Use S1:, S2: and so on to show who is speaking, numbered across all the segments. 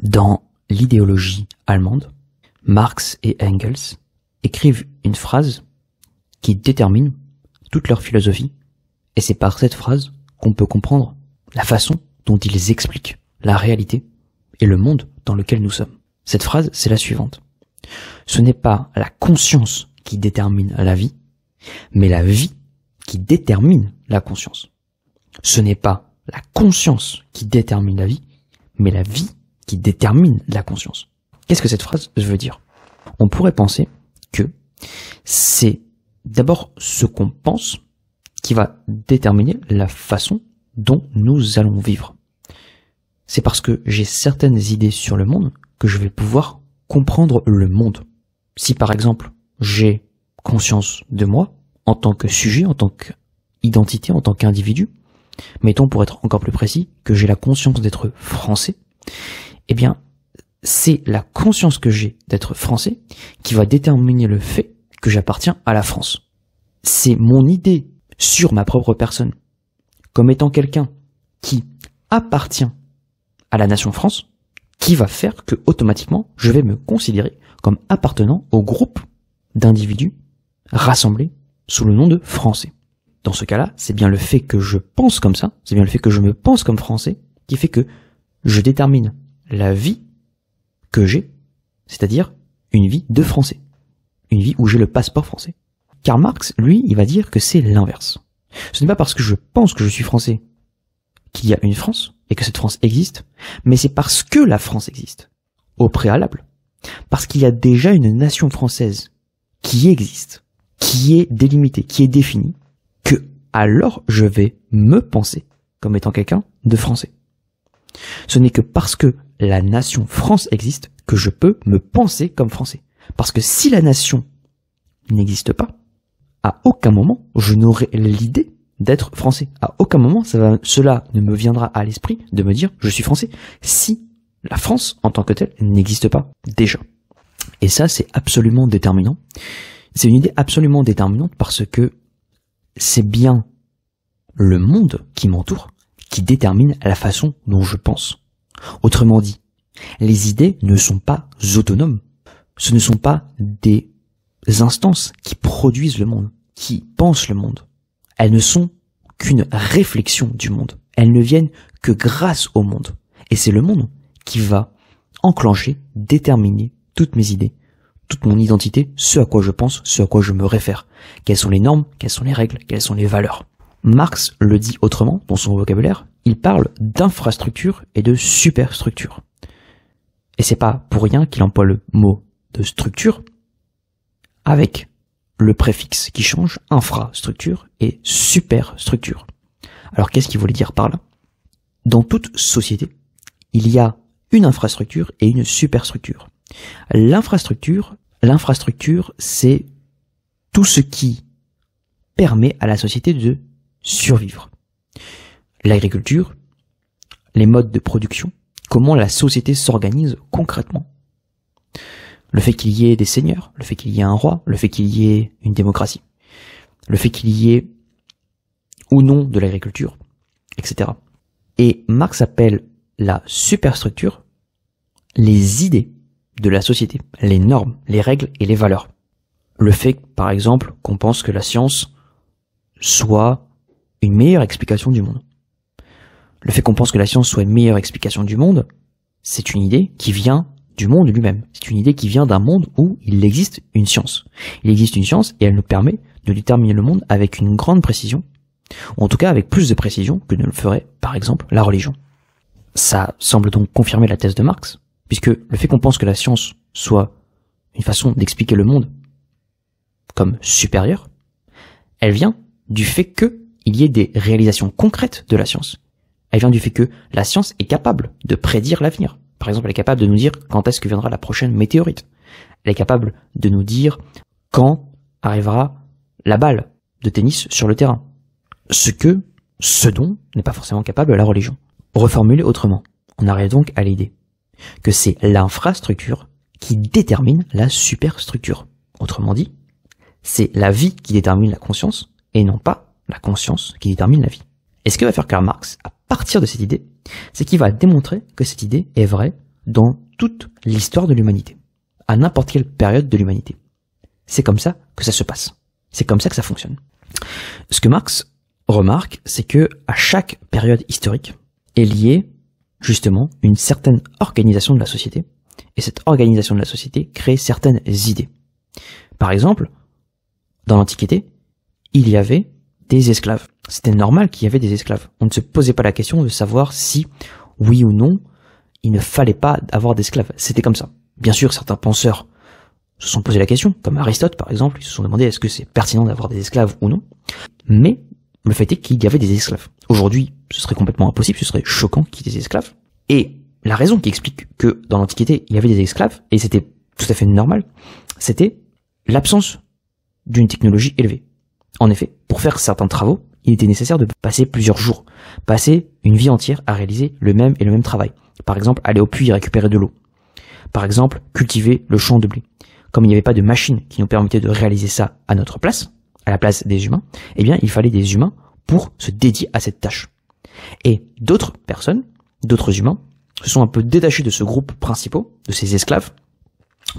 S1: Dans l'idéologie allemande, Marx et Engels écrivent une phrase qui détermine toute leur philosophie, et c'est par cette phrase qu'on peut comprendre la façon dont ils expliquent la réalité et le monde dans lequel nous sommes. Cette phrase, c'est la suivante. Ce n'est pas la conscience qui détermine la vie, mais la vie qui détermine la conscience. Ce n'est pas la conscience qui détermine la vie, mais la vie qui détermine la conscience. Qu'est-ce que cette phrase veut dire? On pourrait penser que c'est d'abord ce qu'on pense qui va déterminer la façon dont nous allons vivre. C'est parce que j'ai certaines idées sur le monde que je vais pouvoir comprendre le monde. Si par exemple, j'ai conscience de moi en tant que sujet, en tant qu'identité, en tant qu'individu, mettons pour être encore plus précis, que j'ai la conscience d'être français, eh bien, c'est la conscience que j'ai d'être français qui va déterminer le fait que j'appartiens à la France. C'est mon idée sur ma propre personne, comme étant quelqu'un qui appartient à la nation France, qui va faire que automatiquement je vais me considérer comme appartenant au groupe d'individus rassemblés sous le nom de Français. Dans ce cas-là, c'est bien le fait que je pense comme ça, c'est bien le fait que je me pense comme Français, qui fait que je détermine la vie que j'ai, c'est-à-dire une vie de Français, une vie où j'ai le passeport français. Car Marx, lui, il va dire que c'est l'inverse. Ce n'est pas parce que je pense que je suis français qu'il y a une France et que cette France existe, mais c'est parce que la France existe, au préalable, parce qu'il y a déjà une nation française qui existe, qui est délimitée, qui est définie, que alors je vais me penser comme étant quelqu'un de français. Ce n'est que parce que la nation France existe que je peux me penser comme français. Parce que si la nation n'existe pas, à aucun moment je n'aurai l'idée d'être français. À aucun moment cela ne me viendra à l'esprit de me dire je suis français si la France en tant que telle n'existe pas déjà. Et ça c'est absolument déterminant. C'est une idée absolument déterminante parce que c'est bien le monde qui m'entoure qui détermine la façon dont je pense. Autrement dit, les idées ne sont pas autonomes. Ce ne sont pas des instances qui produisent le monde, qui pensent le monde. Elles ne sont qu'une réflexion du monde. Elles ne viennent que grâce au monde. Et c'est le monde qui va enclencher, déterminer toutes mes idées, toute mon identité, ce à quoi je pense, ce à quoi je me réfère. Quelles sont les normes, quelles sont les règles, quelles sont les valeurs. Marx le dit autrement dans son vocabulaire, il parle d'infrastructure et de superstructure. Et c'est pas pour rien qu'il emploie le mot de structure avec le préfixe qui change, infrastructure et superstructure. Alors qu'est-ce qu'il voulait dire par là? Dans toute société, il y a une infrastructure et une superstructure. L'infrastructure, c'est tout ce qui permet à la société de survivre. L'agriculture, les modes de production, comment la société s'organise concrètement. Le fait qu'il y ait des seigneurs, le fait qu'il y ait un roi, le fait qu'il y ait une démocratie, le fait qu'il y ait ou non de l'agriculture, etc. Et Marx appelle la superstructure les idées de la société, les normes, les règles et les valeurs. Le fait, par exemple, qu'on pense que la science soit une meilleure explication du monde. Le fait qu'on pense que la science soit une meilleure explication du monde, c'est une idée qui vient du monde lui-même. C'est une idée qui vient d'un monde où il existe une science. Il existe une science et elle nous permet de déterminer le monde avec une grande précision, ou en tout cas avec plus de précision que ne le ferait, par exemple, la religion. Ça semble donc confirmer la thèse de Marx, puisque le fait qu'on pense que la science soit une façon d'expliquer le monde comme supérieure, elle vient du fait qu'il y ait des réalisations concrètes de la science. Elle vient du fait que la science est capable de prédire l'avenir. Par exemple, elle est capable de nous dire quand est-ce que viendra la prochaine météorite. Elle est capable de nous dire quand arrivera la balle de tennis sur le terrain. Ce dont n'est pas forcément capable la religion. Reformulé autrement, on arrive donc à l'idée que c'est l'infrastructure qui détermine la superstructure. Autrement dit, c'est la vie qui détermine la conscience et non pas la conscience qui détermine la vie. Et ce que va faire Karl Marx à partir de cette idée, c'est qu'il va démontrer que cette idée est vraie dans toute l'histoire de l'humanité, à n'importe quelle période de l'humanité. C'est comme ça que ça se passe. C'est comme ça que ça fonctionne. Ce que Marx remarque, c'est que à chaque période historique est liée justement une certaine organisation de la société, et cette organisation de la société crée certaines idées. Par exemple, dans l'Antiquité, il y avait des esclaves. C'était normal qu'il y avait des esclaves. On ne se posait pas la question de savoir si, oui ou non, il ne fallait pas avoir d'esclaves. C'était comme ça. Bien sûr, certains penseurs se sont posé la question, comme Aristote par exemple, ils se sont demandé est-ce que c'est pertinent d'avoir des esclaves ou non. Mais le fait est qu'il y avait des esclaves. Aujourd'hui, ce serait complètement impossible, ce serait choquant qu'il y ait des esclaves. Et la raison qui explique que dans l'Antiquité, il y avait des esclaves, et c'était tout à fait normal, c'était l'absence d'une technologie élevée. En effet, pour faire certains travaux, il était nécessaire de passer plusieurs jours, passer une vie entière à réaliser le même travail. Par exemple, aller au puits et récupérer de l'eau. Par exemple, cultiver le champ de blé. Comme il n'y avait pas de machine qui nous permettait de réaliser ça à notre place, à la place des humains, eh bien, il fallait des humains pour se dédier à cette tâche. Et d'autres personnes, d'autres humains, se sont un peu détachés de ce groupe principal, de ces esclaves,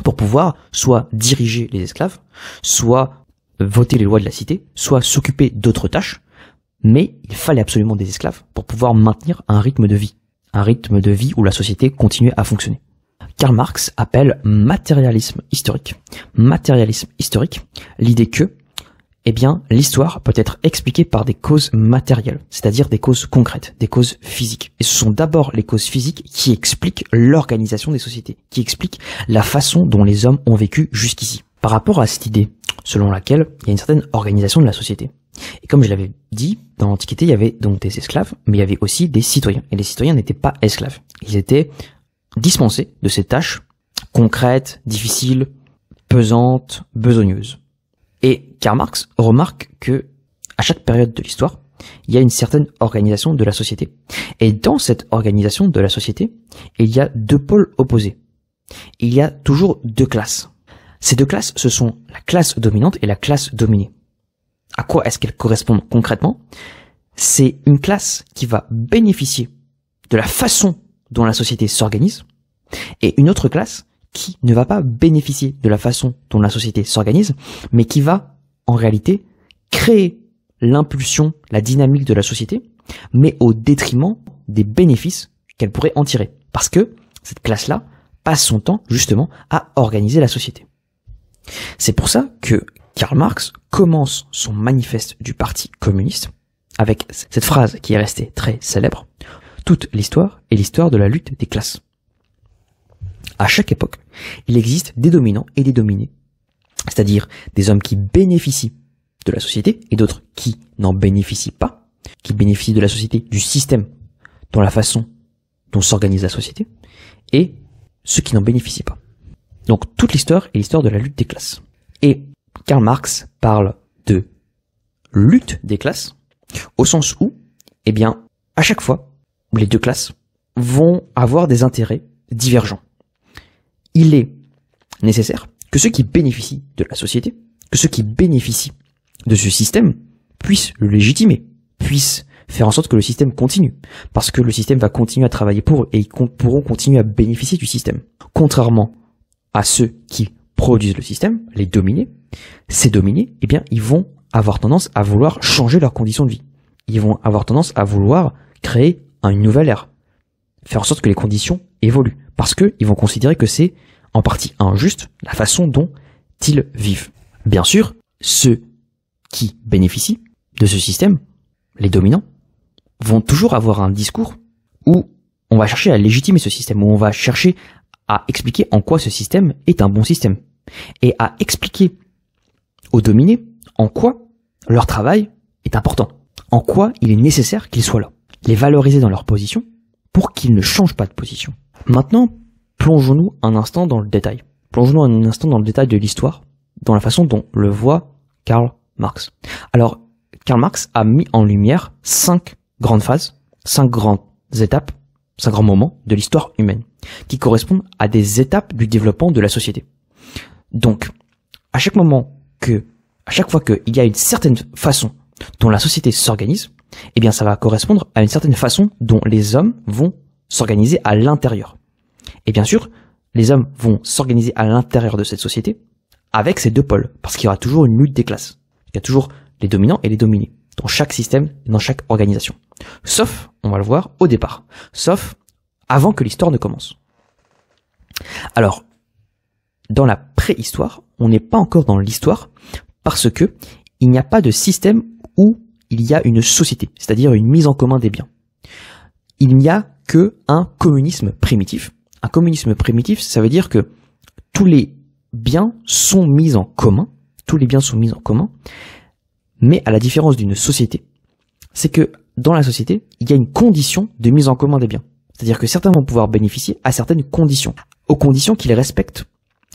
S1: pour pouvoir soit diriger les esclaves, soit voter les lois de la cité, soit s'occuper d'autres tâches, mais il fallait absolument des esclaves pour pouvoir maintenir un rythme de vie où la société continuait à fonctionner. Karl Marx appelle matérialisme historique. Matérialisme historique, l'idée que, eh bien, l'histoire peut être expliquée par des causes matérielles, c'est-à-dire des causes concrètes, des causes physiques. Et ce sont d'abord les causes physiques qui expliquent l'organisation des sociétés, qui expliquent la façon dont les hommes ont vécu jusqu'ici. Par rapport à cette idée, selon laquelle il y a une certaine organisation de la société. Et comme je l'avais dit, dans l'Antiquité, il y avait donc des esclaves, mais il y avait aussi des citoyens. Et les citoyens n'étaient pas esclaves. Ils étaient dispensés de ces tâches concrètes, difficiles, pesantes, besogneuses. Et Karl Marx remarque que, à chaque période de l'histoire, il y a une certaine organisation de la société. Et dans cette organisation de la société, il y a deux pôles opposés. Il y a toujours deux classes. Ces deux classes, ce sont la classe dominante et la classe dominée. À quoi est-ce qu'elles correspondent concrètement? C'est une classe qui va bénéficier de la façon dont la société s'organise, et une autre classe qui ne va pas bénéficier de la façon dont la société s'organise, mais qui va, en réalité, créer l'impulsion, la dynamique de la société, mais au détriment des bénéfices qu'elle pourrait en tirer. Parce que cette classe-là passe son temps, justement, à organiser la société. C'est pour ça que Karl Marx commence son manifeste du Parti communiste avec cette phrase qui est restée très célèbre. Toute l'histoire est l'histoire de la lutte des classes. À chaque époque, il existe des dominants et des dominés, c'est-à-dire des hommes qui bénéficient de la société et d'autres qui n'en bénéficient pas, qui bénéficient de la société, du système, dans la façon dont s'organise la société, et ceux qui n'en bénéficient pas. Donc toute l'histoire est l'histoire de la lutte des classes. Et Karl Marx parle de lutte des classes, au sens où, eh bien, à chaque fois, les deux classes vont avoir des intérêts divergents. Il est nécessaire que ceux qui bénéficient de la société, que ceux qui bénéficient de ce système puissent le légitimer, puissent faire en sorte que le système continue, parce que le système va continuer à travailler pour eux et ils pourront continuer à bénéficier du système. Contrairement à ceux qui produisent le système, les dominés, ces dominés, eh bien, ils vont avoir tendance à vouloir changer leurs conditions de vie. Ils vont avoir tendance à vouloir créer une nouvelle ère, faire en sorte que les conditions évoluent, parce que ils vont considérer que c'est en partie injuste la façon dont ils vivent. Bien sûr, ceux qui bénéficient de ce système, les dominants, vont toujours avoir un discours où on va chercher à légitimer ce système, où on va chercher à expliquer en quoi ce système est un bon système, et à expliquer aux dominés en quoi leur travail est important, en quoi il est nécessaire qu'ils soient là, les valoriser dans leur position pour qu'ils ne changent pas de position. Maintenant, plongeons-nous un instant dans le détail. Plongeons-nous un instant dans le détail de l'histoire, dans la façon dont le voit Karl Marx. Alors, Karl Marx a mis en lumière 5 grandes phases, 5 grandes étapes, 5 grands moments de l'histoire humaine, qui correspondent à des étapes du développement de la société. Donc, à chaque fois qu'il y a une certaine façon dont la société s'organise, eh bien ça va correspondre à une certaine façon dont les hommes vont s'organiser à l'intérieur. Et bien sûr, les hommes vont s'organiser à l'intérieur de cette société avec ces deux pôles, parce qu'il y aura toujours une lutte des classes. Il y a toujours les dominants et les dominés dans chaque système, dans chaque organisation. Sauf, on va le voir au départ, sauf avant que l'histoire ne commence. Alors, dans la préhistoire, on n'est pas encore dans l'histoire parce que il n'y a pas de système où il y a une société, c'est-à-dire une mise en commun des biens. Il n'y a que un communisme primitif. Un communisme primitif, ça veut dire que tous les biens sont mis en commun, mais à la différence d'une société, c'est que dans la société, il y a une condition de mise en commun des biens. C'est-à-dire que certains vont pouvoir bénéficier à certaines conditions, aux conditions qu'ils respectent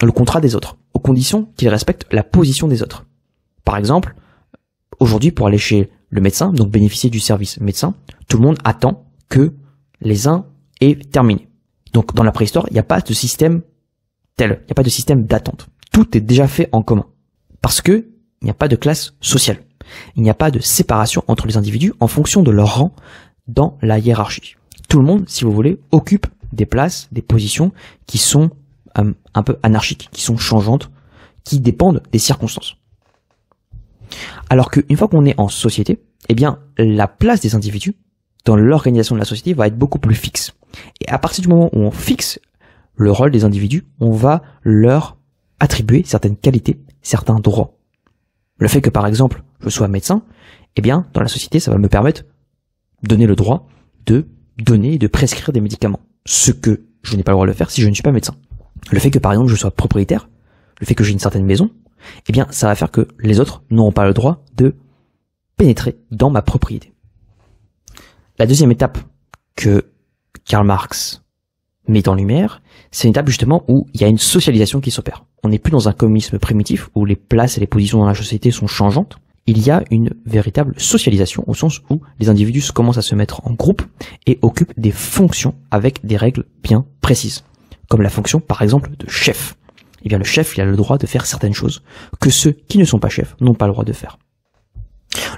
S1: le contrat des autres, aux conditions qu'ils respectent la position des autres. Par exemple, aujourd'hui, pour aller chez le médecin, donc bénéficier du service médecin, tout le monde attend que les uns aient terminé. Donc dans la préhistoire, il n'y a pas de système tel, il n'y a pas de système d'attente. Tout est déjà fait en commun. Parce que il n'y a pas de classe sociale. Il n'y a pas de séparation entre les individus en fonction de leur rang dans la hiérarchie. Tout le monde, si vous voulez, occupe des places, des positions qui sont un peu anarchiques, qui sont changeantes, qui dépendent des circonstances. Alors qu'une fois qu'on est en société, eh bien, la place des individus dans l'organisation de la société va être beaucoup plus fixe. Et à partir du moment où on fixe le rôle des individus, on va leur attribuer certaines qualités, certains droits. Le fait que, par exemple, je sois médecin, eh bien, dans la société, ça va me permettre de donner le droit de donner et de prescrire des médicaments. Ce que je n'ai pas le droit de le faire si je ne suis pas médecin. Le fait que, par exemple, je sois propriétaire, le fait que j'ai une certaine maison, eh bien, ça va faire que les autres n'auront pas le droit de pénétrer dans ma propriété. La deuxième étape que Karl Marx met en lumière, c'est une étape justement où il y a une socialisation qui s'opère. On n'est plus dans un communisme primitif où les places et les positions dans la société sont changeantes. Il y a une véritable socialisation au sens où les individus commencent à se mettre en groupe et occupent des fonctions avec des règles bien précises. Comme la fonction, par exemple, de chef. Eh bien, le chef, il a le droit de faire certaines choses que ceux qui ne sont pas chefs n'ont pas le droit de faire.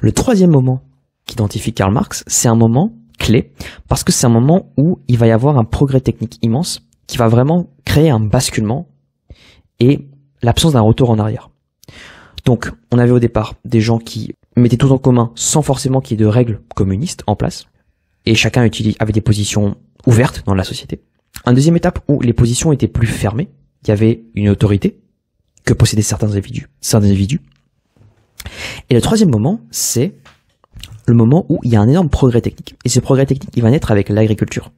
S1: Le troisième moment qu'identifie Karl Marx, c'est un moment clé, parce que c'est un moment où il va y avoir un progrès technique immense qui va vraiment créer un basculement et l'absence d'un retour en arrière. Donc, on avait au départ des gens qui mettaient tout en commun sans forcément qu'il y ait de règles communistes en place, et chacun avait des positions ouvertes dans la société. Une deuxième étape où les positions étaient plus fermées, il y avait une autorité que possédaient certains individus. Et le troisième moment, c'est le moment où il y a un énorme progrès technique. Et ce progrès technique, il va naître avec l'agriculture.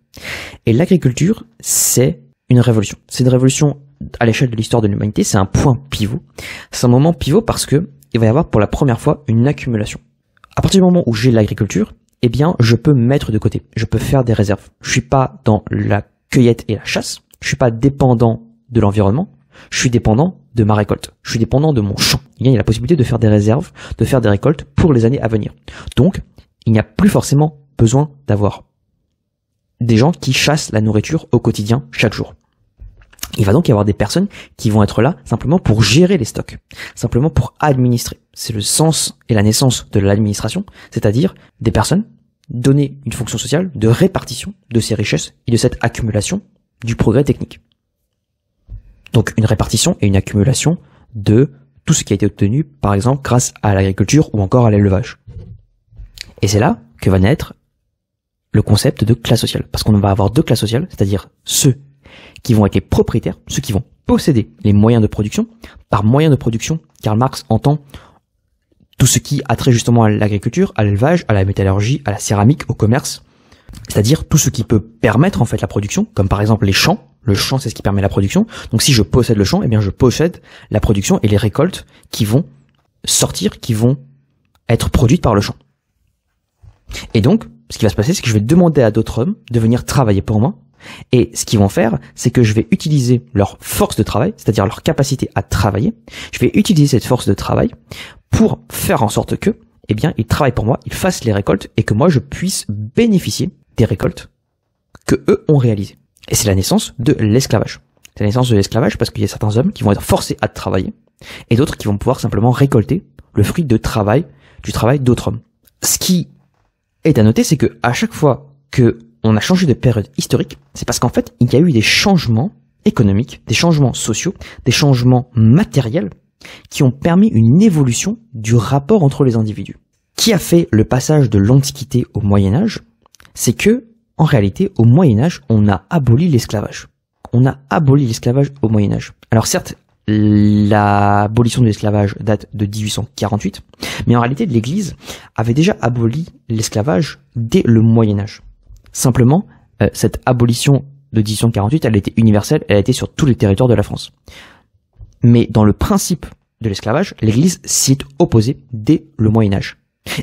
S1: Et l'agriculture, c'est une révolution. C'est une révolution à l'échelle de l'histoire de l'humanité, c'est un point pivot. C'est un moment pivot parce que il va y avoir pour la première fois une accumulation. À partir du moment où j'ai l'agriculture, eh bien, je peux mettre de côté. Je peux faire des réserves. Je suis pas dans la cueillette et la chasse. Je suis pas dépendant de l'environnement. Je suis dépendant de ma récolte. Je suis dépendant de mon champ. Il y a la possibilité de faire des réserves, de faire des récoltes pour les années à venir. Donc, il n'y a plus forcément besoin d'avoir des gens qui chassent la nourriture au quotidien chaque jour. Il va donc y avoir des personnes qui vont être là simplement pour gérer les stocks, simplement pour administrer. C'est le sens et la naissance de l'administration, c'est-à-dire des personnes donner une fonction sociale de répartition de ces richesses et de cette accumulation du progrès technique. Donc une répartition et une accumulation de tout ce qui a été obtenu, par exemple, grâce à l'agriculture ou encore à l'élevage. Et c'est là que va naître le concept de classe sociale. Parce qu'on va avoir deux classes sociales, c'est-à-dire ceux qui vont être les propriétaires, ceux qui vont posséder les moyens de production. Par moyens de production, Karl Marx entend tout ce qui a trait justement à l'agriculture, à l'élevage, à la métallurgie, à la céramique, au commerce. C'est-à-dire tout ce qui peut permettre en fait la production, comme par exemple les champs. Le champ, c'est ce qui permet la production. Donc si je possède le champ, eh bien je possède la production et les récoltes qui vont sortir, qui vont être produites par le champ. Et donc, ce qui va se passer, c'est que je vais demander à d'autres hommes de venir travailler pour moi. Et ce qu'ils vont faire, c'est que je vais utiliser leur force de travail, c'est-à-dire leur capacité à travailler. Je vais utiliser cette force de travail pour faire en sorte que, eh bien, ils travaillent pour moi, ils fassent les récoltes et que moi je puisse bénéficier des récoltes que eux ont réalisées. Et c'est la naissance de l'esclavage. C'est la naissance de l'esclavage parce qu'il y a certains hommes qui vont être forcés à travailler et d'autres qui vont pouvoir simplement récolter le fruit du travail d'autres hommes. Ce qui est à noter, c'est que à chaque fois que on a changé de période historique, c'est parce qu'en fait, il y a eu des changements économiques, des changements sociaux, des changements matériels qui ont permis une évolution du rapport entre les individus. Qui a fait le passage de l'Antiquité au Moyen-Âge? C'est que, en réalité, au Moyen-Âge, on a aboli l'esclavage. On a aboli l'esclavage au Moyen-Âge. Alors certes, l'abolition de l'esclavage date de 1848, mais en réalité, l'Église avait déjà aboli l'esclavage dès le Moyen-Âge. Simplement, cette abolition de 1848, elle était universelle, elle a été sur tous les territoires de la France. Mais dans le principe de l'esclavage, l'Église s'y est opposée dès le Moyen-Âge.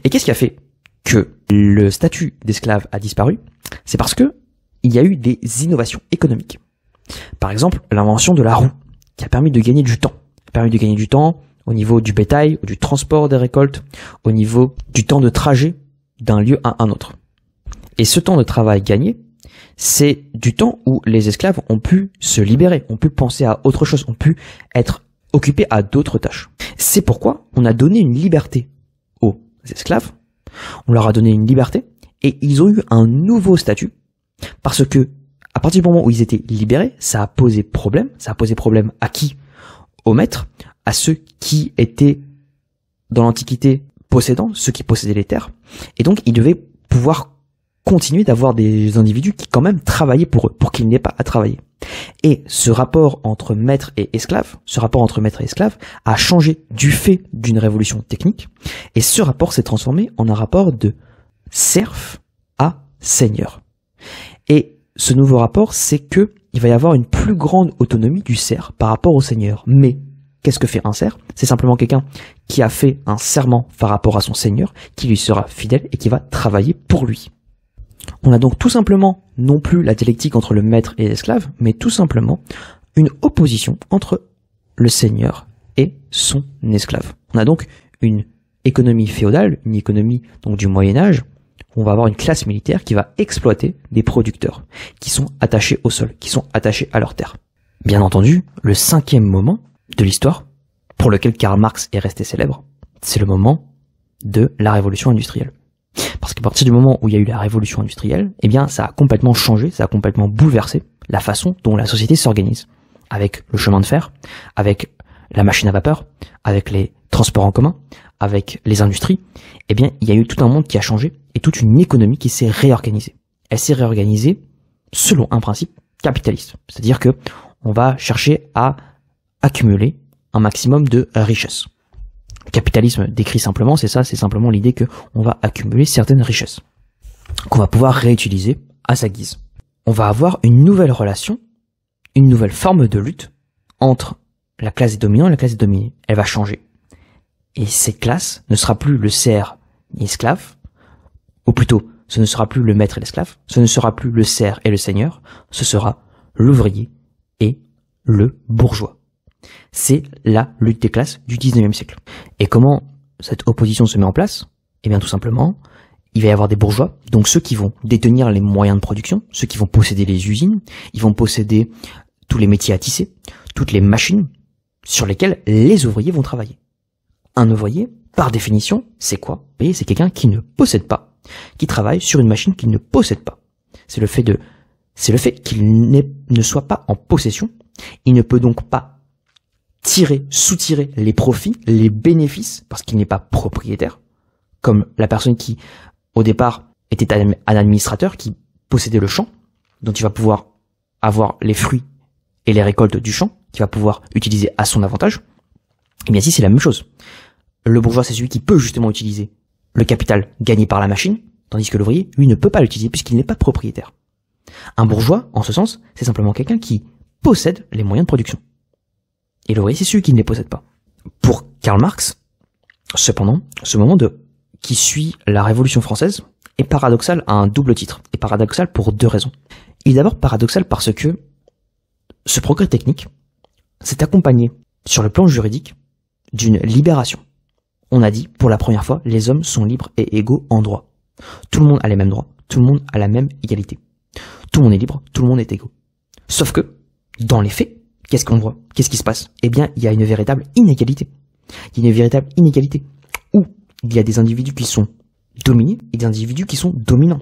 S1: Et qu'est-ce qui a fait que le statut d'esclave a disparu? C'est parce que il y a eu des innovations économiques. Par exemple, l'invention de la roue, qui a permis de gagner du temps. Au niveau du bétail, du transport des récoltes, au niveau du temps de trajet d'un lieu à un autre. Et ce temps de travail gagné, c'est du temps où les esclaves ont pu se libérer, ont pu penser à autre chose, ont pu être occupés à d'autres tâches. C'est pourquoi on a donné une liberté aux esclaves, on leur a donné une liberté, et ils ont eu un nouveau statut, parce que à partir du moment où ils étaient libérés, ça a posé problème à qui? Aux maîtres, à ceux qui étaient dans l'Antiquité possédants, ceux qui possédaient les terres, et donc ils devaient pouvoir continuer d'avoir des individus qui quand même travaillaient pour eux, pour qu'ils n'aient pas à travailler. Et ce rapport entre maître et esclave, a changé du fait d'une révolution technique, et ce rapport s'est transformé en un rapport de serf à seigneur. Et ce nouveau rapport, c'est que il va y avoir une plus grande autonomie du serf par rapport au seigneur. Mais qu'est-ce que fait un serf? C'est simplement quelqu'un qui a fait un serment par rapport à son seigneur, qui lui sera fidèle et qui va travailler pour lui. On a donc tout simplement non plus la dialectique entre le maître et l'esclave, mais tout simplement une opposition entre le seigneur et son esclave. On a donc une économie féodale, une économie donc du Moyen-Âge. On va avoir une classe militaire qui va exploiter des producteurs qui sont attachés au sol, qui sont attachés à leur terre. Bien entendu, le cinquième moment de l'histoire, pour lequel Karl Marx est resté célèbre, c'est le moment de la révolution industrielle. Parce qu'à partir du moment où il y a eu la révolution industrielle, eh bien, ça a complètement changé, ça a complètement bouleversé la façon dont la société s'organise. Avec le chemin de fer, avec la machine à vapeur, avec les transports en commun, avec les industries, eh bien, il y a eu tout un monde qui a changé et toute une économie qui s'est réorganisée. Elle s'est réorganisée selon un principe capitaliste. C'est-à-dire que on va chercher à accumuler un maximum de richesses. Le capitalisme décrit simplement, c'est ça, c'est simplement l'idée que on va accumuler certaines richesses qu'on va pouvoir réutiliser à sa guise. On va avoir une nouvelle relation, une nouvelle forme de lutte entre la classe des dominants et la classe des dominés. Elle va changer. Et cette classe ne sera plus le serf ni l'esclave, ou plutôt, ce ne sera plus le maître et l'esclave, ce ne sera plus le serf et le seigneur, ce sera l'ouvrier et le bourgeois. C'est la lutte des classes du 19e siècle. Et comment cette opposition se met en place? Eh bien tout simplement, il va y avoir des bourgeois, donc ceux qui vont détenir les moyens de production, ceux qui vont posséder les usines, ils vont posséder tous les métiers à tisser, toutes les machines sur lesquelles les ouvriers vont travailler. Un ouvrier, par définition, c'est quoi? Vous voyez, c'est quelqu'un qui ne possède pas, qui travaille sur une machine qu'il ne possède pas. C'est le fait qu'il ne soit pas en possession. Il ne peut donc pas soutirer les profits, les bénéfices, parce qu'il n'est pas propriétaire, comme la personne qui, au départ, était un administrateur, qui possédait le champ, dont il va pouvoir avoir les fruits et les récoltes du champ, qu'il va pouvoir utiliser à son avantage. Et bien ici, c'est la même chose. Le bourgeois, c'est celui qui peut justement utiliser le capital gagné par la machine, tandis que l'ouvrier, lui, ne peut pas l'utiliser puisqu'il n'est pas propriétaire. Un bourgeois, en ce sens, c'est simplement quelqu'un qui possède les moyens de production. Et l'ouvrier, c'est celui qui ne les possède pas. Pour Karl Marx, cependant, ce moment qui suit la Révolution française est paradoxal à un double titre. Et paradoxal pour deux raisons. Il est d'abord paradoxal parce que ce progrès technique s'est accompagné, sur le plan juridique, d'une libération. On a dit, pour la première fois, les hommes sont libres et égaux en droit. Tout le monde a les mêmes droits, tout le monde a la même égalité. Tout le monde est libre, tout le monde est égaux. Sauf que, dans les faits, qu'est-ce qu'on voit? Qu'est-ce qui se passe? Eh bien, il y a une véritable inégalité. Il y a une véritable inégalité où il y a des individus qui sont dominés et des individus qui sont dominants.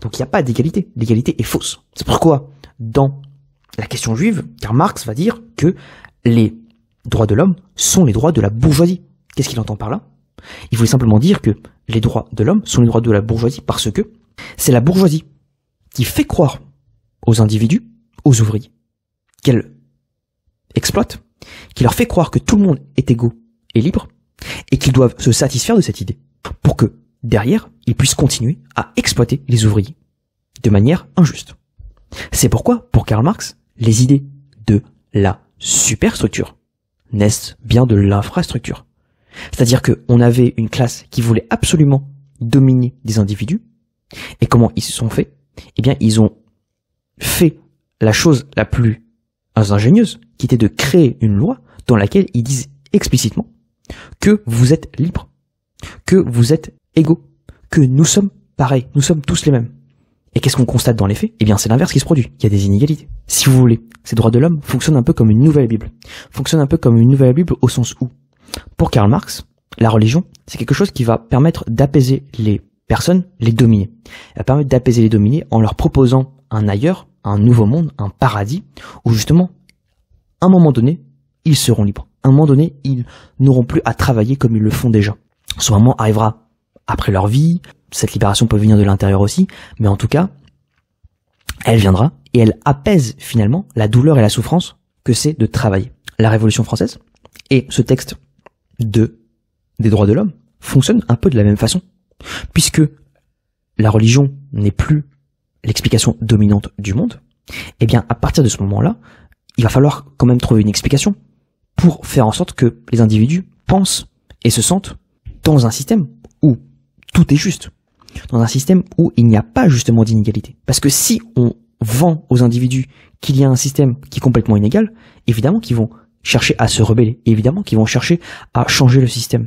S1: Donc il n'y a pas d'égalité. L'égalité est fausse. C'est pourquoi, dans la question juive, Karl Marx va dire que les droits de l'homme sont les droits de la bourgeoisie. Qu'est-ce qu'il entend par là? Il voulait simplement dire que les droits de l'homme sont les droits de la bourgeoisie parce que c'est la bourgeoisie qui fait croire aux individus, aux ouvriers, qu'elle exploite, qui leur fait croire que tout le monde est égaux et libre, et qu'ils doivent se satisfaire de cette idée, pour que, derrière, ils puissent continuer à exploiter les ouvriers de manière injuste. C'est pourquoi, pour Karl Marx, les idées de la superstructure naissent bien de l'infrastructure. C'est-à-dire qu'on avait une classe qui voulait absolument dominer des individus, et comment ils se sont fait? Eh bien, ils ont fait la chose la plus ingénieuse, qui était de créer une loi dans laquelle ils disent explicitement que vous êtes libres, que vous êtes égaux, que nous sommes pareils, nous sommes tous les mêmes. Et qu'est-ce qu'on constate dans les faits? Eh bien, c'est l'inverse qui se produit. Il y a des inégalités. Si vous voulez, ces droits de l'homme fonctionnent un peu comme une nouvelle Bible. Fonctionnent un peu comme une nouvelle Bible au sens où, pour Karl Marx, la religion, c'est quelque chose qui va permettre d'apaiser les personnes, les dominer. Elle va permettre d'apaiser les dominés en leur proposant un ailleurs, un nouveau monde, un paradis, où justement, à un moment donné, ils seront libres. À un moment donné, ils n'auront plus à travailler comme ils le font déjà. Ce moment arrivera après leur vie, cette libération peut venir de l'intérieur aussi, mais en tout cas, elle viendra et elle apaise finalement la douleur et la souffrance que c'est de travailler. La Révolution française et ce texte des droits de l'homme fonctionnent un peu de la même façon, puisque la religion n'est plus l'explication dominante du monde. Eh bien, à partir de ce moment-là, il va falloir quand même trouver une explication pour faire en sorte que les individus pensent et se sentent dans un système où tout est juste, dans un système où il n'y a pas justement d'inégalité. Parce que si on vend aux individus qu'il y a un système qui est complètement inégal, évidemment qu'ils vont chercher à se rebeller, et évidemment qu'ils vont chercher à changer le système.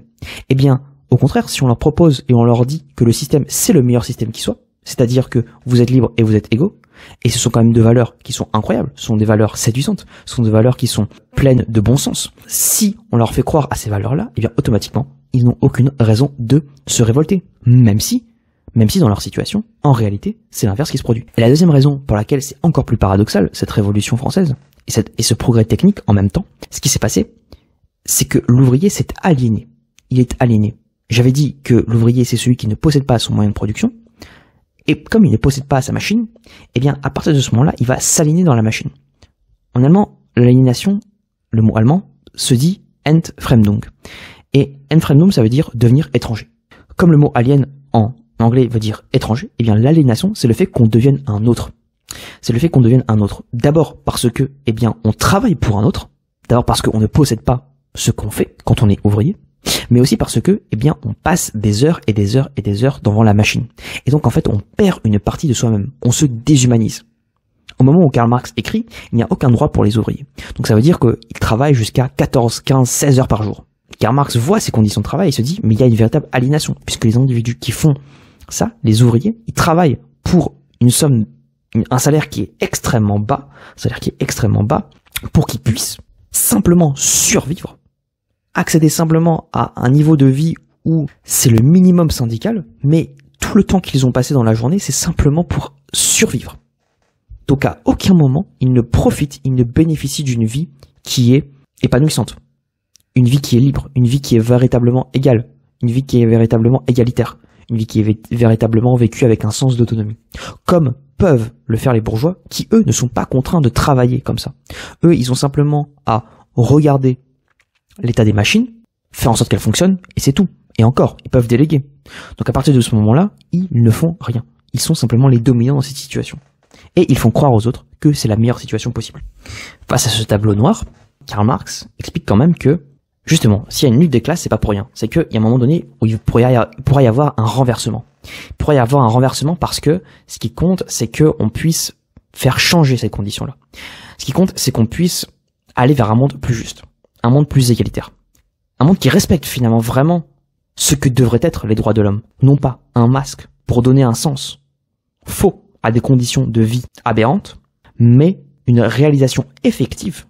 S1: Eh bien, au contraire, si on leur propose et on leur dit que le système c'est le meilleur système qui soit, c'est-à-dire que vous êtes libres et vous êtes égaux, et ce sont quand même deux valeurs qui sont incroyables, ce sont des valeurs séduisantes, ce sont des valeurs qui sont pleines de bon sens. Si on leur fait croire à ces valeurs-là, eh bien automatiquement, ils n'ont aucune raison de se révolter, même si dans leur situation, en réalité, c'est l'inverse qui se produit. Et la deuxième raison pour laquelle c'est encore plus paradoxal, cette révolution française, et ce progrès technique en même temps, ce qui s'est passé, c'est que l'ouvrier s'est aliéné. Il est aliéné. J'avais dit que l'ouvrier, c'est celui qui ne possède pas son moyen de production, et comme il ne possède pas sa machine, eh bien, à partir de ce moment-là, il va s'aligner dans la machine. En allemand, l'aliénation, le mot allemand, se dit Entfremdung. Et Entfremdung, ça veut dire devenir étranger. Comme le mot alien en anglais veut dire étranger, eh bien, l'aliénation, c'est le fait qu'on devienne un autre. C'est le fait qu'on devienne un autre. D'abord parce que, eh bien, on travaille pour un autre. D'abord parce qu'on ne possède pas ce qu'on fait quand on est ouvrier. Mais aussi parce que, eh bien, on passe des heures et des heures et des heures devant la machine. Et donc, en fait, on perd une partie de soi-même. On se déshumanise. Au moment où Karl Marx écrit, il n'y a aucun droit pour les ouvriers. Donc, ça veut dire qu'ils travaillent jusqu'à 14, 15, 16 heures par jour. Karl Marx voit ces conditions de travail et se dit, mais il y a une véritable aliénation, puisque les individus qui font ça, les ouvriers, ils travaillent pour une somme, un salaire qui est extrêmement bas, pour qu'ils puissent simplement survivre, accéder simplement à un niveau de vie où c'est le minimum syndical, mais tout le temps qu'ils ont passé dans la journée, c'est simplement pour survivre. Donc à aucun moment, ils ne profitent, ils ne bénéficient d'une vie qui est épanouissante. Une vie qui est libre, une vie qui est véritablement égale, une vie qui est véritablement égalitaire, une vie qui est véritablement vécue avec un sens d'autonomie. Comme peuvent le faire les bourgeois, qui eux ne sont pas contraints de travailler comme ça. Eux, ils ont simplement à regarder l'état des machines, faire en sorte qu'elles fonctionnent, et c'est tout. Et encore, ils peuvent déléguer. Donc à partir de ce moment-là, ils ne font rien. Ils sont simplement les dominants dans cette situation. Et ils font croire aux autres que c'est la meilleure situation possible. Face à ce tableau noir, Karl Marx explique quand même que, justement, s'il y a une lutte des classes, c'est pas pour rien. C'est qu'il y a un moment donné où il pourrait y avoir un renversement. Il pourrait y avoir un renversement parce que ce qui compte, c'est qu'on puisse faire changer ces conditions-là. Ce qui compte, c'est qu'on puisse aller vers un monde plus juste, un monde plus égalitaire, un monde qui respecte finalement vraiment ce que devraient être les droits de l'homme. Non pas un masque pour donner un sens faux à des conditions de vie aberrantes, mais une réalisation effective,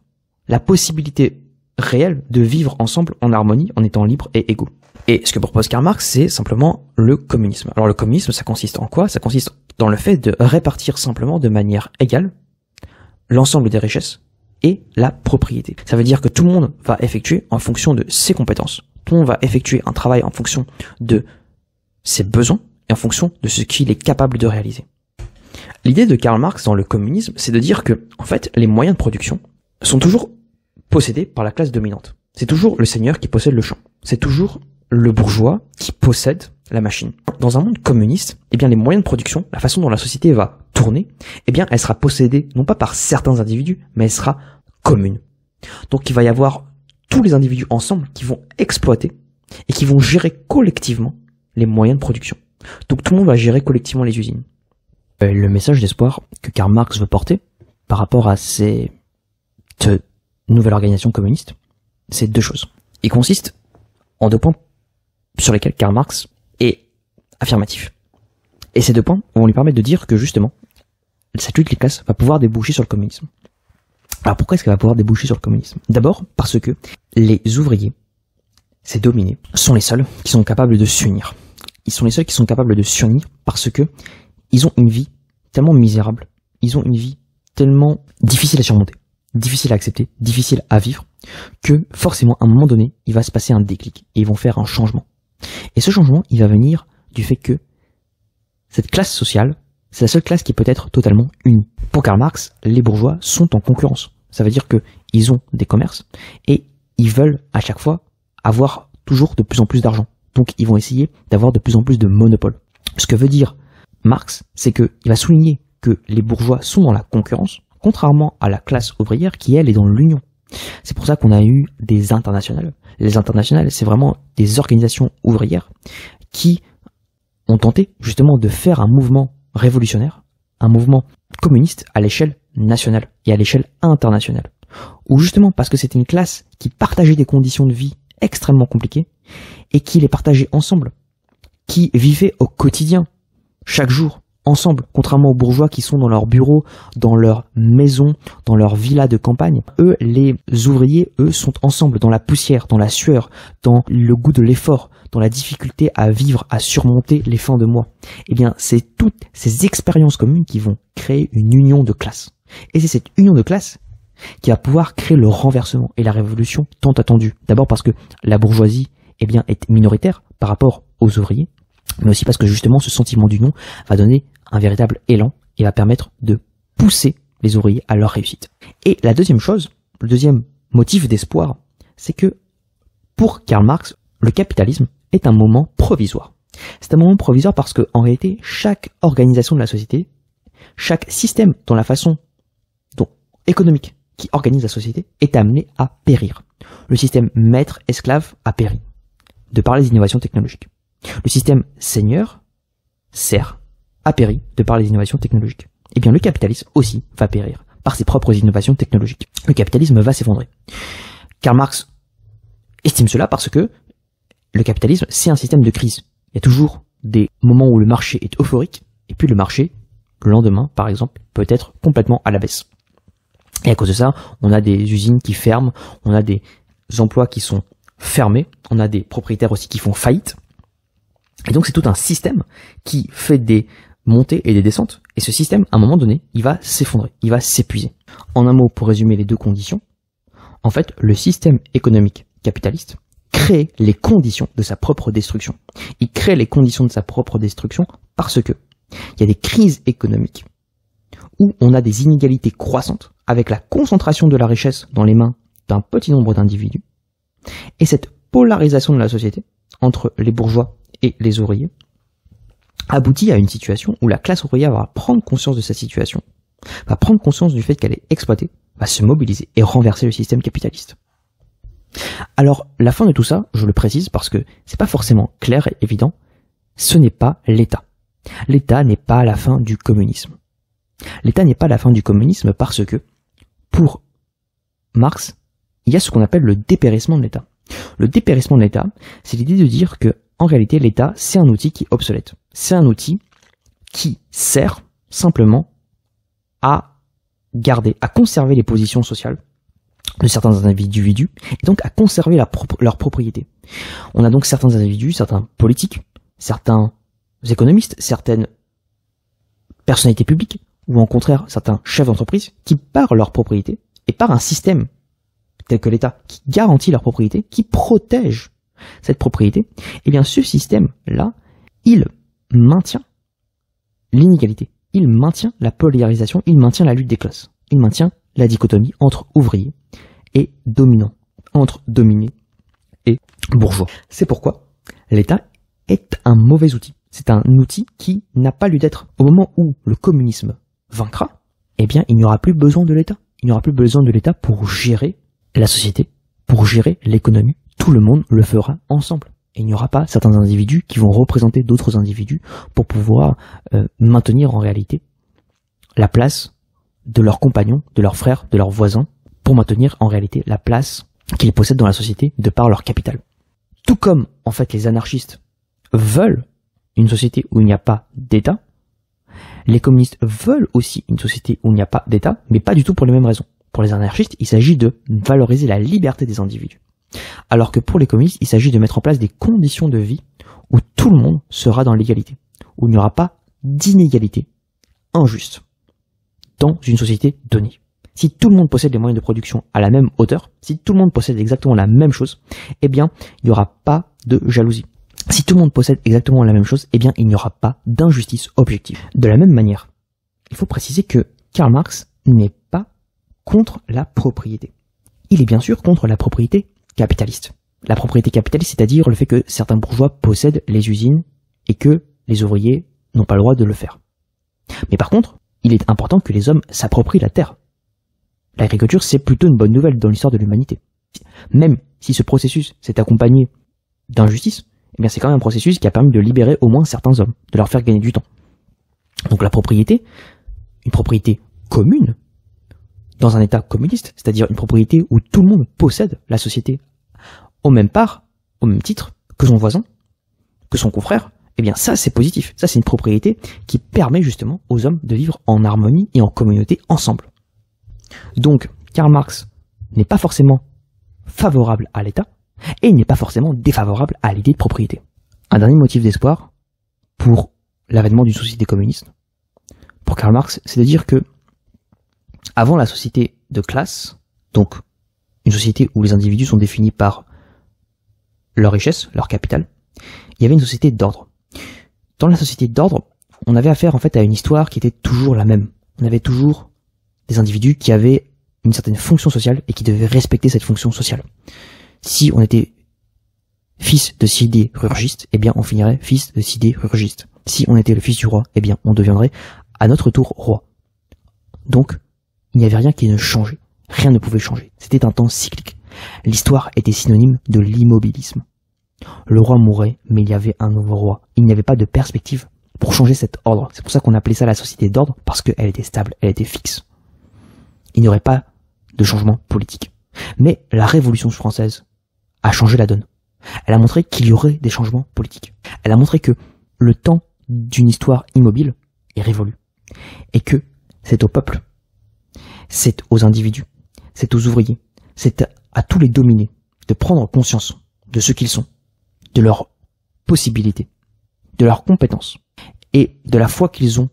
S1: la possibilité réelle de vivre ensemble en harmonie en étant libres et égaux. Et ce que propose Karl Marx, c'est simplement le communisme. Alors le communisme, ça consiste en quoi? Ça consiste dans le fait de répartir simplement de manière égale l'ensemble des richesses et la propriété. Ça veut dire que tout le monde va effectuer en fonction de ses compétences. Tout le monde va effectuer un travail en fonction de ses besoins et en fonction de ce qu'il est capable de réaliser. L'idée de Karl Marx dans le communisme, c'est de dire que, en fait, les moyens de production sont toujours possédés par la classe dominante. C'est toujours le seigneur qui possède le champ. C'est toujours le bourgeois qui possède la machine. Dans un monde communiste, eh bien, les moyens de production, la façon dont la société va tourner, eh bien, elle sera possédée, non pas par certains individus, mais elle sera commune. Donc, il va y avoir tous les individus ensemble qui vont exploiter et qui vont gérer collectivement les moyens de production. Donc, tout le monde va gérer collectivement les usines. Le message d'espoir que Karl Marx veut porter par rapport à cette nouvelle organisation communiste, c'est deux choses. Il consiste en deux points sur lesquels Karl Marx est affirmatif. Et ces deux points vont lui permettre de dire que justement, cette lutte des classes va pouvoir déboucher sur le communisme. Alors pourquoi est-ce qu'elle va pouvoir déboucher sur le communisme? D'abord parce que les ouvriers, ces dominés, sont les seuls qui sont capables de s'unir. Ils sont les seuls qui sont capables de s'unir parce que ils ont une vie tellement misérable, ils ont une vie tellement difficile à surmonter, difficile à accepter, difficile à vivre, que forcément, à un moment donné, il va se passer un déclic et ils vont faire un changement. Et ce changement, il va venir du fait que cette classe sociale, c'est la seule classe qui peut être totalement unie. Pour Karl Marx, les bourgeois sont en concurrence. Ça veut dire qu'ils ont des commerces et ils veulent à chaque fois avoir toujours de plus en plus d'argent. Donc ils vont essayer d'avoir de plus en plus de monopoles. Ce que veut dire Marx, c'est qu'il va souligner que les bourgeois sont dans la concurrence, contrairement à la classe ouvrière qui, elle, est dans l'union. C'est pour ça qu'on a eu des internationales. Les internationales, c'est vraiment des organisations ouvrières qui ont tenté justement de faire un mouvement révolutionnaire, un mouvement communiste à l'échelle nationale et à l'échelle internationale. Où justement, parce que c'était une classe qui partageait des conditions de vie extrêmement compliquées et qui les partageait ensemble, qui vivait au quotidien, chaque jour, ensemble, contrairement aux bourgeois qui sont dans leur bureau, dans leur maison, dans leur villa de campagne. Eux, les ouvriers, eux, sont ensemble dans la poussière, dans la sueur, dans le goût de l'effort, dans la difficulté à vivre, à surmonter les fins de mois. Eh bien, c'est toutes ces expériences communes qui vont créer une union de classe. Et c'est cette union de classe qui va pouvoir créer le renversement et la révolution tant attendue. D'abord parce que la bourgeoisie, eh bien, est minoritaire par rapport aux ouvriers, mais aussi parce que justement ce sentiment d'union va donner un véritable élan et va permettre de pousser les ouvriers à leur réussite. Et la deuxième chose, le deuxième motif d'espoir, c'est que pour Karl Marx, le capitalisme est un moment provisoire. C'est un moment provisoire parce que en réalité, chaque organisation de la société, chaque système dans la façon dont économique qui organise la société est amené à périr. Le système maître-esclave a péri de par les innovations technologiques. Le système seigneur-serf a péri de par les innovations technologiques. Eh bien, le capitalisme aussi va périr par ses propres innovations technologiques. Le capitalisme va s'effondrer. Karl Marx estime cela parce que le capitalisme, c'est un système de crise. Il y a toujours des moments où le marché est euphorique, et puis le marché, le lendemain, par exemple, peut être complètement à la baisse. Et à cause de ça, on a des usines qui ferment, on a des emplois qui sont fermés, on a des propriétaires aussi qui font faillite. Et donc c'est tout un système qui fait des montées et des descentes. Et ce système, à un moment donné, il va s'effondrer, il va s'épuiser. En un mot, pour résumer les deux conditions, en fait, le système économique capitaliste crée les conditions de sa propre destruction. Il crée les conditions de sa propre destruction parce que il y a des crises économiques où on a des inégalités croissantes avec la concentration de la richesse dans les mains d'un petit nombre d'individus. Et cette polarisation de la société entre les bourgeois et les ouvriers aboutit à une situation où la classe ouvrière va prendre conscience de sa situation, va prendre conscience du fait qu'elle est exploitée, va se mobiliser et renverser le système capitaliste. Alors, la fin de tout ça, je le précise parce que c'est pas forcément clair et évident, ce n'est pas l'État. L'État n'est pas la fin du communisme. L'État n'est pas la fin du communisme parce que, pour Marx, il y a ce qu'on appelle le dépérissement de l'État. Le dépérissement de l'État, c'est l'idée de dire que, en réalité, l'État, c'est un outil qui est obsolète. C'est un outil qui sert simplement à garder, à conserver les positions sociales de certains individus, et donc à conserver leur propriété. On a donc certains individus, certains politiques, certains économistes, certaines personnalités publiques, ou au contraire certains chefs d'entreprise qui, par leur propriété et par un système tel que l'État qui garantit leur propriété, qui protège cette propriété, eh bien ce système-là, il maintient l'inégalité, il maintient la polarisation, il maintient la lutte des classes, il maintient la dichotomie entre ouvriers et dominants, entre dominés et bourgeois. C'est pourquoi l'État est un mauvais outil. C'est un outil qui n'a pas lieu d'être. Au moment où le communisme vaincra, eh bien, il n'y aura plus besoin de l'État. Il n'y aura plus besoin de l'État pour gérer la société, pour gérer l'économie. Tout le monde le fera ensemble. Et il n'y aura pas certains individus qui vont représenter d'autres individus pour pouvoir maintenir en réalité la place de leurs compagnons, de leurs frères, de leurs voisins, pour maintenir en réalité la place qu'ils possèdent dans la société de par leur capital. Tout comme, en fait, les anarchistes veulent une société où il n'y a pas d'État, les communistes veulent aussi une société où il n'y a pas d'État, mais pas du tout pour les mêmes raisons. Pour les anarchistes, il s'agit de valoriser la liberté des individus. Alors que pour les communistes, il s'agit de mettre en place des conditions de vie où tout le monde sera dans l'égalité, où il n'y aura pas d'inégalité injuste dans une société donnée. Si tout le monde possède les moyens de production à la même hauteur, si tout le monde possède exactement la même chose, eh bien, il n'y aura pas de jalousie. Si tout le monde possède exactement la même chose, eh bien, il n'y aura pas d'injustice objective. De la même manière, il faut préciser que Karl Marx n'est pas contre la propriété. Il est bien sûr contre la propriété capitaliste. La propriété capitaliste, c'est-à-dire le fait que certains bourgeois possèdent les usines et que les ouvriers n'ont pas le droit de le faire. Mais par contre, il est important que les hommes s'approprient la terre. L'agriculture, c'est plutôt une bonne nouvelle dans l'histoire de l'humanité. Même si ce processus s'est accompagné d'injustice, eh bien c'est quand même un processus qui a permis de libérer au moins certains hommes, de leur faire gagner du temps. Donc la propriété, une propriété commune, dans un État communiste, c'est-à-dire une propriété où tout le monde possède la société au même part, au même titre que son voisin, que son confrère, eh bien ça c'est positif. Ça c'est une propriété qui permet justement aux hommes de vivre en harmonie et en communauté ensemble. Donc Karl Marx n'est pas forcément favorable à l'État et il n'est pas forcément défavorable à l'idée de propriété. Un dernier motif d'espoir pour l'avènement d'une société communiste, pour Karl Marx, c'est de dire que avant la société de classe, donc une société où les individus sont définis par leur richesse, leur capital, il y avait une société d'ordre. Dans la société d'ordre, on avait affaire en fait à une histoire qui était toujours la même. On avait toujours des individus qui avaient une certaine fonction sociale et qui devaient respecter cette fonction sociale. Si on était fils de sidérurgiste, eh bien on finirait fils de sidérurgiste. Si on était le fils du roi, eh bien on deviendrait à notre tour roi. Donc, il n'y avait rien qui ne changeait. Rien ne pouvait changer. C'était un temps cyclique. L'histoire était synonyme de l'immobilisme. Le roi mourait, mais il y avait un nouveau roi. Il n'y avait pas de perspective pour changer cet ordre. C'est pour ça qu'on appelait ça la société d'ordre, parce qu'elle était stable, elle était fixe. Il n'y aurait pas de changement politique. Mais la Révolution française a changé la donne. Elle a montré qu'il y aurait des changements politiques. Elle a montré que le temps d'une histoire immobile est révolu. Et que c'est au peuple, c'est aux individus, c'est aux ouvriers, c'est à tous les dominés de prendre conscience de ce qu'ils sont, de leurs possibilités, de leurs compétences et de la foi qu'ils ont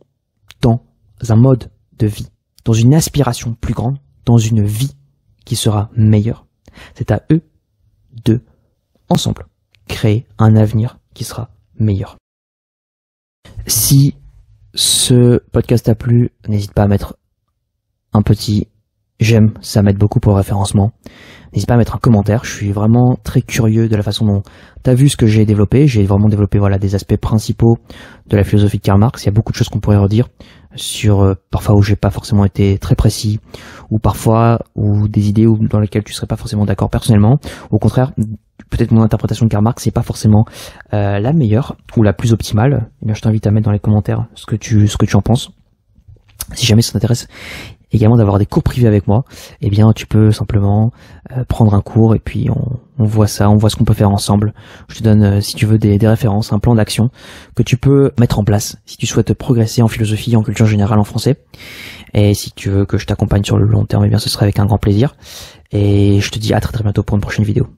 S1: dans un mode de vie, dans une aspiration plus grande, dans une vie qui sera meilleure. C'est à eux de, ensemble, créer un avenir qui sera meilleur. Si ce podcast t'a plu, n'hésite pas à mettre un petit j'aime, ça m'aide beaucoup pour le référencement. N'hésite pas à mettre un commentaire, je suis vraiment très curieux de la façon dont tu as vu ce que j'ai développé. J'ai vraiment développé des aspects principaux de la philosophie de Karl Marx. Il y a beaucoup de choses qu'on pourrait redire sur parfois où j'ai pas forcément été très précis, ou parfois ou des idées dans lesquelles tu serais pas forcément d'accord personnellement. Au contraire, peut-être mon interprétation de Karl Marx c'est pas forcément la meilleure ou la plus optimale. Eh bien, je t'invite à mettre dans les commentaires ce que tu en penses. Si jamais ça t'intéresse également d'avoir des cours privés avec moi, eh bien tu peux simplement prendre un cours et puis on voit ça, on voit ce qu'on peut faire ensemble. Je te donne, si tu veux, des références, un plan d'action que tu peux mettre en place si tu souhaites progresser en philosophie, en culture générale, en français. Et si tu veux que je t'accompagne sur le long terme, eh bien ce serait avec un grand plaisir. Et je te dis à très très bientôt pour une prochaine vidéo.